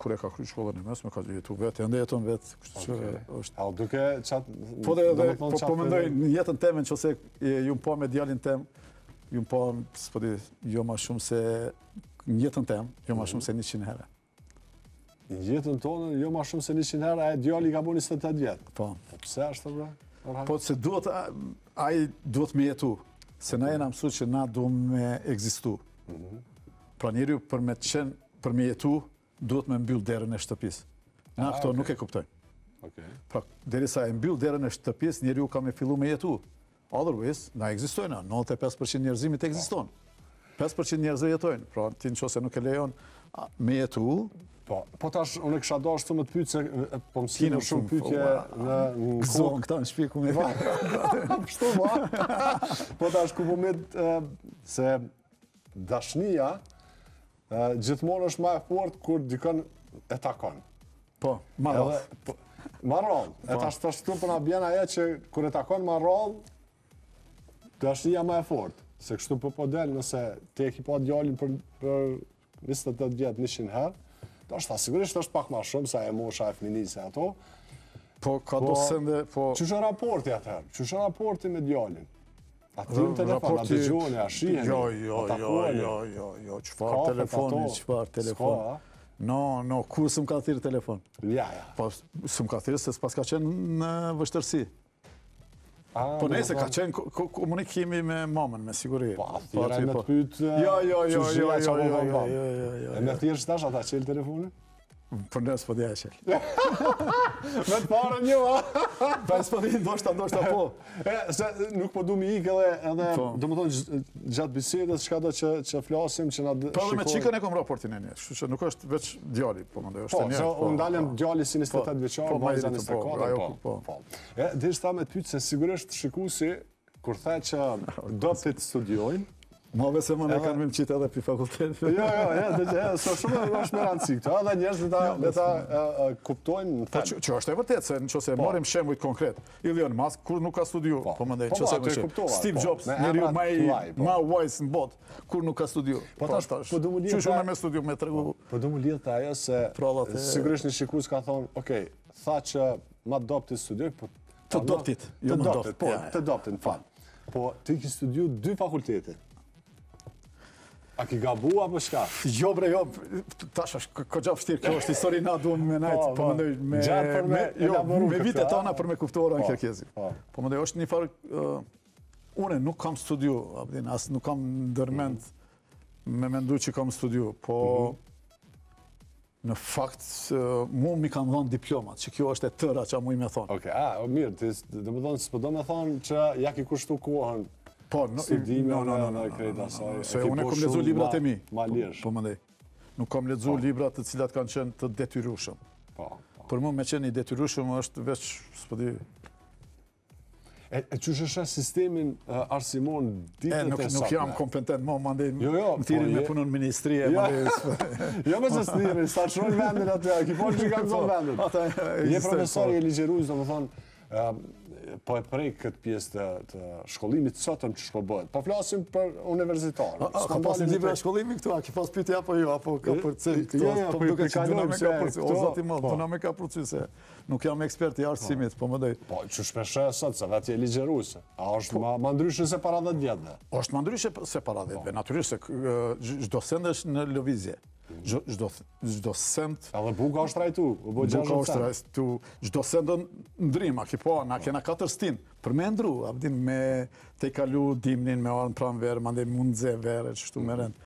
kur e ka kryer shkollën e mesme, ka jetu vetë, ende jeton vetë, kështu që është. A duke çat Po mendoj në jetën time nëse ju po me djalin tem, ju po s'po di, jo më shumë se në jetën tem, jo më shumë se 100 herë. Në jetën tonë jo më shumë se 100 herë, ai djali ka bën 28 vjet. Po. Po pse është bra? Po se duhet ai duhet me jetu, se na jena mësuar që na duhem me ekzistu. Pra njeriu për me jetu, duhet me mbyll derën e shtëpisë. Na këto nuk e kuptojnë. Pra, derisa e mbyll derën e shtëpisë, njeriu ka me fillu me jetu. Otherwise, na ekzistojnë, 95% njerëzimit ekziston. 5% njerëzve jetojnë. Pra, ti nëse nuk e lejon me jetu, po tash unë kisha dashur të më të pyet se po më sinë shumë pyetje në zonë këta në shtëpi ku më va. Kështu va. Po tash ku moment se dashnia gjithmonë është më e fortë kur dikon e takon. Po, marrall. Marrall. E tash këtu po na bjen ajo që kur e takon marrall, dashnia më e fortë. Se kështu po del nëse ti e ke pa djalin për 28 vjet 100 herë, është sigurisht është pak më shumë sa e mosha e fëminisë e ato. Po ka do sende, po ç'është raporti atëherë? Ç'është raporti me djalin? Aty në telefon, aty gjoni, a shiheni? Jo, çfarë telefoni? No, kur s'm ka thirrë telefon? Ja. Po s'm ka thirrë se s'pas ka qenë në vështirësi. Po nëse ka qenë komunikimi me mamën, me siguri. Po, thirrja me të pyet. Jo. E me thirrë tash ata çel telefonin? Për nes po dhja e qel. Me të parën jo, a? Pa s'po di, ndoshta po. Se nuk po du mi ikë edhe, do më thonë, gjatë bisedës, çka do që flasim, që na shikojnë. Po edhe me qikën e kom raportin e një, kështu që nuk është veç djali, po mendoj, është e një. Po, unë dalem djali si 28 vjeçar, vajza 24, po. Deshta me të pyet se sigurisht shikuesi, kur the që do të studiojnë, Mave se më ne kanë më qitë edhe për fakultet. Jo, so shumë është me rëndësi këto, edhe njerëz dhe ta kuptojnë në fakt. Që është e vërtet, se nëse e marrim shembuj konkret, Elon Musk kur nuk ka studiu, po mendoj Steve Jobs, njeriu më wise në botë, kur nuk ka studiu. Po tash po do më lidh. Çu me studiu me tregu. Po do më lidh ajo se sigurisht një shikues ka thonë, "Okej, tha që ma dopti studioj, po të doptit, jo më doptit, po të doptit, në fakt. Po ti ke studiu 2 fakultete. A ki gabu apo shka? Jo bre, jo, tash është këgja vështirë, kjo është histori na duhem me najtë, po mendoj me vitet tona për me kuptuar në Kërkezi. Po mendoj është një farë, une nuk kam studiu, as nuk kam ndërmend me mendu që kam studiu, po në fakt mu mi kam dhonë diplomat, që kjo është e tëra që mu i me thonë. Oke, mirë, dhe më thonë, s'po do me thonë që ja ki kushtu kohën. Po, në krejta saj. Se unë kom lexuar librat e mi. Ma lirsh. Po mendoj. Nuk kam lexuar librat të cilat kanë qenë të detyrueshëm. Po. Për mua me qenë i detyrueshëm është veç, s'po di. E çush është sistemin arsimor ditët e sotme? Nuk jam kompetent, më mandej më thirrin me punën në ministri e Jo me se thirrin, sa çon vendin aty, ki po që kanë zonë vendin. Je profesor i ligjërues, domethënë po e prej këtë pjesë të shkollimit sotëm që shkollbohet. Po flasim për universitar. Ka pas një libra shkollimi këtu, a ki pas pyetje apo jo, apo ka përcil këtu? Po duke që duna me ka përcil. O zati më, duna me ka përcil se nuk jam ekspert i arsimit, po më doj. Po, që shpeshe sot, se vetë je ligjëruese. A është ma ndryshe se para 10 vjetëve? Është ma ndryshe se para 10 vjetëve. Natyrisht se çdo send është në lëvizje. Çdo send... Edhe buka është trajtu, buka është trajtu, çdo send ndrim, a ki po, na kena 4 stin, për me ndru, me te kalu dimnin, me arën pran verë, mande mundze verë, qështu me rend.